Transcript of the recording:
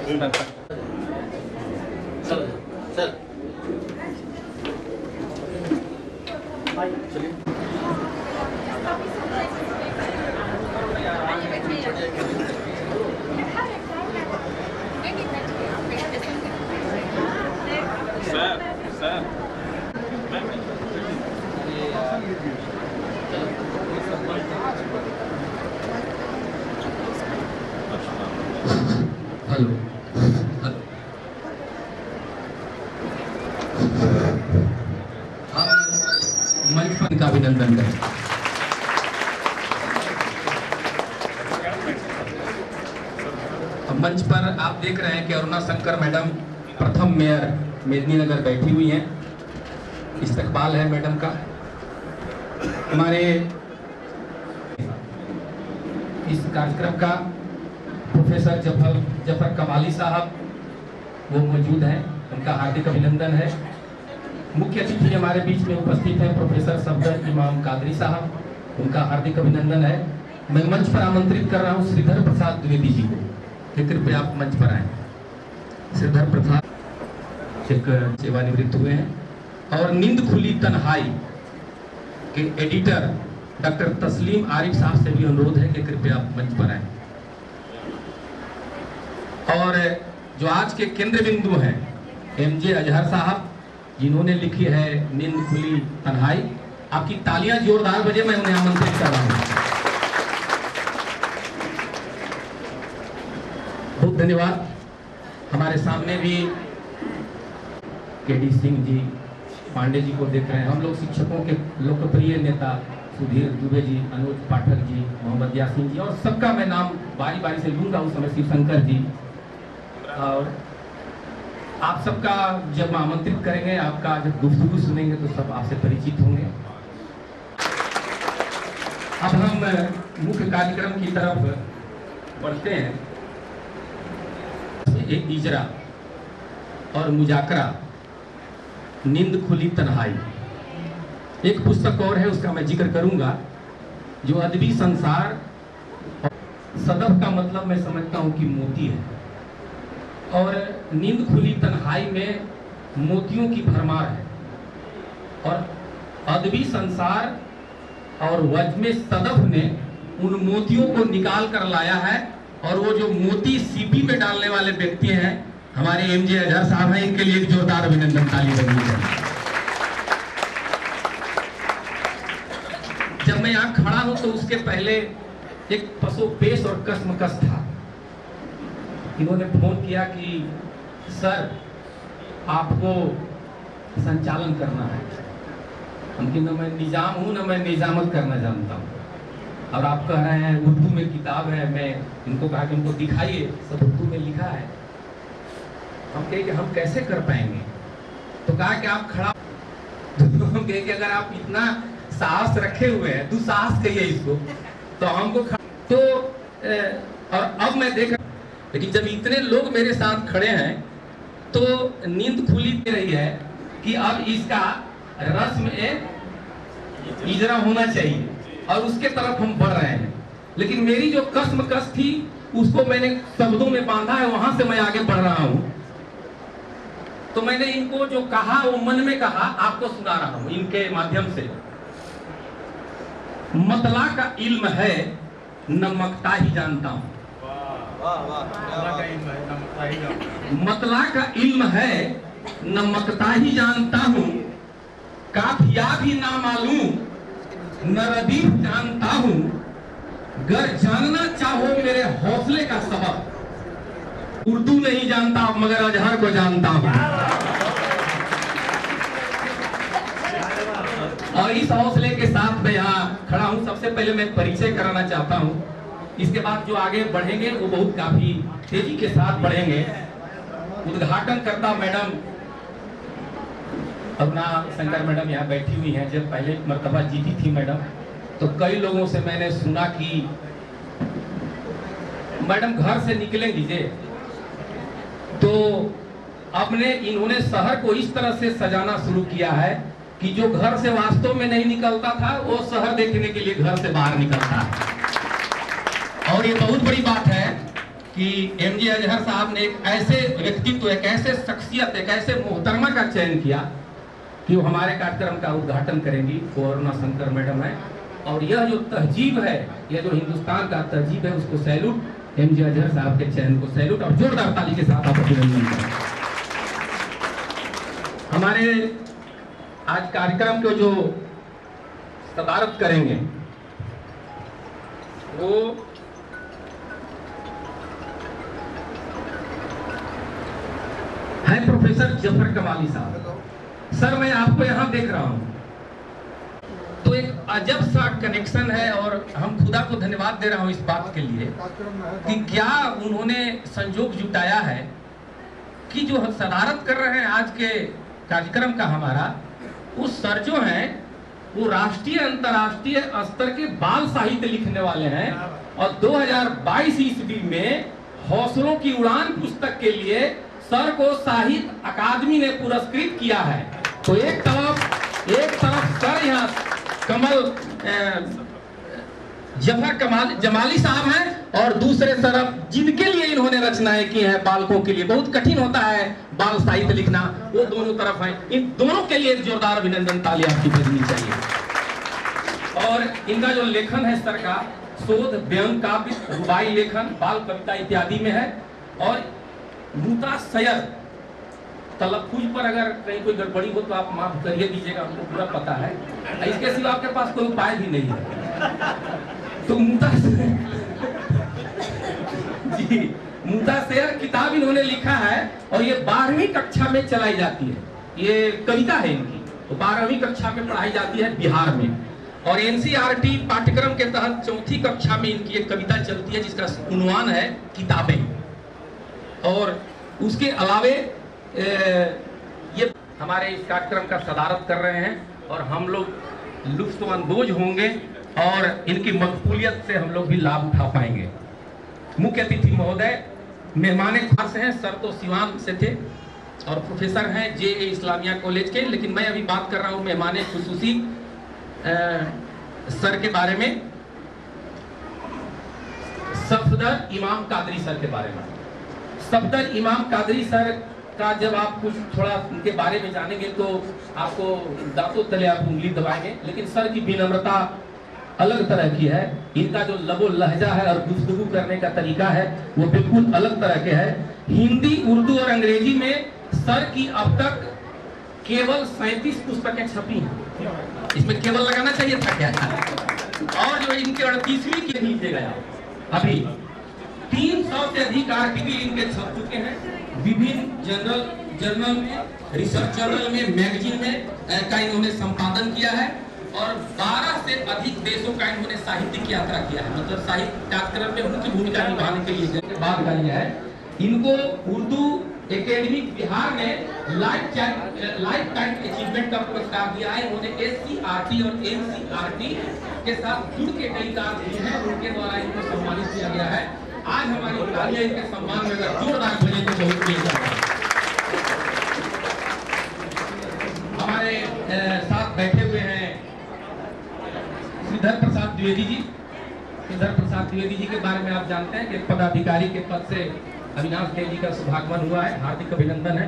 Sir sir चलिए sir sir hello हम मंच पर का अभिनंदन करें। अब मंच पर आप देख रहे हैं कि अरुणा शंकर मैडम प्रथम मेयर मेदिनीनगर बैठी हुई हैं। इस्तकबाल है मैडम का। हमारे इस कार्यक्रम का प्रोफेसर जफर कमाली साहब वो मौजूद हैं, उनका हार्दिक अभिनंदन है। मुख्य अतिथि हमारे बीच में उपस्थित हैं प्रोफेसर सफदर इमाम कादरी साहब, उनका हार्दिक अभिनंदन है। मैं मंच पर आमंत्रित कर रहा हूं श्रीधर प्रसाद द्विवेदी जी को कि कृपया आप मंच पर आए। श्रीधर प्रसाद एक सेवानिवृत्त हुए हैं और नींद खुली तन्हाई के एडिटर डॉक्टर तस्लीम आरिफ साहब से भी अनुरोध है कि कृपया आप मंच पर आए। और जो आज के केंद्र बिंदु हैं एमजे अजहर साहब, जिन्होंने लिखी है नींद खुली तन्हाई, आपकी तालियां जोरदार बजे, मैं उन्हें आमंत्रित कर रहा हूं। बहुत धन्यवाद। हमारे सामने भी केडी सिंह जी पांडे जी को देख रहे हैं। हम लोग शिक्षकों के लोकप्रिय नेता सुधीर दुबे जी, अनुज पाठक जी, मोहम्मद यासीन जी, और सबका मैं नाम बारी बारी से लूंगा उस समय, शिवशंकर जी। और आप सबका जब आमंत्रित करेंगे, आपका जब गुफ्तगू सुनेंगे तो सब आपसे परिचित होंगे। अब हम मुख्य कार्यक्रम की तरफ बढ़ते हैं। एक इजरा और मुजाकरा, नींद खुली तन्हाई। एक पुस्तक और है, उसका मैं जिक्र करूंगा, जो अदबी संसार। सदफ का मतलब मैं समझता हूं कि मोती है, और नींद खुली तन्हाई में मोतियों की भरमार है। और अदबी संसार और वज्म सदफ ने उन मोतियों को निकाल कर लाया है, और वो जो मोती सीपी में डालने वाले व्यक्ति हैं हमारे एमजे अजहर साहब हैं। इनके लिए एक जोरदार अभिनंदन, ताली बजाइए। जब मैं यहाँ खड़ा हूं तो उसके पहले एक पसोपेश और कसमकस था। इन्होंने फोन किया कि सर आपको संचालन करना है। हम कि न मैं निजाम हूं न मैं निजामत करना जानता हूं, और आप कह रहे हैं उर्दू में किताब है। मैं इनको कहा कि इनको दिखाइए, सब उर्दू में लिखा है। हम कहे कि हम कैसे कर पाएंगे, तो कहा कि आप खड़ा। तो हम कहे कि अगर आप इतना साहस रखे हुए हैं, दुस्साहस कहिए इसको, तो हमको तो और अब मैं देख, लेकिन जब इतने लोग मेरे साथ खड़े हैं तो नींद खुली दे रही है कि अब इसका रस्म इजरा होना चाहिए, और उसके तरफ हम बढ़ रहे हैं। लेकिन मेरी जो कसमकस थी उसको मैंने शब्दों में बांधा है, वहां से मैं आगे बढ़ रहा हूं। तो मैंने इनको जो कहा वो मन में कहा, आपको सुना रहा हूं इनके माध्यम से। मतला का इल्म है न मकता ही जानता हूं। मतला का इल्म है न मकता ही जानता हूं, काफिया भी ना मालूम न रदीफ जानता हूं। गर जानना चाहो मेरे हौसले का सबब, उर्दू नहीं जानता मगर अजहर को जानता हूं। और इस हौसले के साथ मैं यहाँ खड़ा हूं। सबसे पहले मैं परिचय कराना चाहता हूं, इसके बाद जो आगे बढ़ेंगे वो बहुत काफी तेजी के साथ बढ़ेंगे। उद्घाटन करता मैडम अरुणा शंकर मैडम यहाँ बैठी हुई हैं। जब पहले मर्तबा जीती थी मैडम, तो कई लोगों से मैंने सुना कि मैडम घर से निकलेंगी जे, तो अपने इन्होंने शहर को इस तरह से सजाना शुरू किया है कि जो घर से वास्तव में नहीं निकलता था वो शहर देखने के लिए घर से बाहर निकलता है। और ये बहुत बड़ी बात है कि एमजे अजहर साहब ने एक ऐसे व्यक्तित्व, एक ऐसे शख्सियत, एक ऐसे मोहतरमा का चयन किया कि वो हमारे कार्यक्रम का उद्घाटन करेंगी। वो अरुणा शंकर मैडम है, और यह जो तहजीब है, यह जो हिंदुस्तान का तहजीब है, उसको सैल्यूट। एमजे अजहर साहब के चयन को सैल्यूट, और जोरदार ताली के साथ आप अभिनंदन करें। हमारे आज कार्यक्रम को जो सदारत करेंगे वो है प्रोफेसर जफर कमाली साहब। सर, मैं आपको यहां देख रहा हूं तो एक अजब सा कनेक्शन है, और हम खुदा को धन्यवाद दे रहा हूं इस बात के लिए कि क्या उन्होंने संजोग जुटाया है कि जो सदारत कर रहे हैं आज के कार्यक्रम का हमारा, वो सर जो हैं वो राष्ट्रीय अंतर्राष्ट्रीय स्तर के बाल साहित्य लिखने वाले हैं, और 2022 ईस्वी में हौसलों की उड़ान पुस्तक के लिए सर को साहित्य अकादमी ने पुरस्कृत किया है। तो एक तरफ सर यहाँ जफर जमाली साहब हैं, और दूसरे तरफ जिनके लिए इन्होंने रचनाएं की हैं बालकों के लिए, बहुत कठिन होता है बाल साहित्य लिखना, वो दोनों तरफ हैं। इन दोनों के लिए जोरदार अभिनंदन, ताली आपकी बजनी चाहिए। और इनका जो लेखन है सर का, शोध, व्यंग काव्य, रुबाई लेखन, बाल कविता इत्यादि में है। और मूत्राशय तलफ्फुज पर अगर कहीं कोई गड़बड़ी हो तो आप माफ करिए दीजिएगा, हमको पूरा पता है, इसके सिवा आपके पास कोई उपाय भी नहीं है। तो मूत्राशय किताब इन्होंने लिखा है, और ये 12वीं कक्षा में चलाई जाती है। ये कविता है इनकी, तो 12वीं कक्षा में पढ़ाई जाती है बिहार में, और एनसीईआरटी पाठ्यक्रम के तहत 4ठी कक्षा में इनकी एक कविता चलती है जिसका उन्वान है किताबें। और उसके अलावे ये हमारे इस कार्यक्रम का सदारत कर रहे हैं, और हम लोग लुत्फ़अंदोज़ होंगे और इनकी मकबूलियत से हम लोग भी लाभ उठा पाएंगे। मुख्य अतिथि महोदय मेहमान खास हैं, सर तो सिवान से थे और प्रोफेसर हैं JA इस्लामिया कॉलेज के, लेकिन मैं अभी बात कर रहा हूँ मेहमान खुसूसी सर के बारे में, सफदर इमाम कादरी सर के बारे में। सफदर इमाम कादरी सर का जब आप कुछ थोड़ा उनके बारे में जानेंगे तो आपको दांतों तले आप उंगली दबाएंगे, लेकिन सर की विनम्रता अलग तरह की है। इनका जो लबो लहजा है और गुफ्तगू करने का तरीका है वो बिल्कुल अलग तरह के है। हिंदी, उर्दू और अंग्रेजी में सर की अब तक केवल 37 पुस्तकें छपी हैं। इसमें केवल लगाना चाहिए था क्या? और जो इनके 38वीं के लीजिएगा अभी 300 से अधिक आर्टिकल इनके छप चुके हैं विभिन्न जर्नल में, रिसर्च जर्नल में, मैगजीन में का इन्होंने संपादन किया है, और 12 से अधिक देशों का इन्होंने साहित्यिक यात्रा किया है। मतलब साहित्य कार्यक्रम में उनकी भूमिका निभाने के लिए बात करी है। इनको उर्दू एकेडमिक बिहार ने लाइफ टाइम अचीवमेंट का पुरस्कार दिया है। इन्होंने SCRT और NCERT के साथ जुड़ के कई कार्य किए हैं, उनके द्वारा इनको सम्मानित किया गया है। आज हमारी तालियां इनके सम्मान में अगर जोरदार बजे तो बहुत किया जाता है। हमारे साथ बैठे हुए हैं श्रीधर प्रसाद द्विवेदी जी। श्रीधर प्रसाद द्विवेदी जी के बारे में आप जानते हैं कि पदाधिकारी के पद से अविनाश देव जी का शुभागमन हुआ है, हार्दिक अभिनंदन है।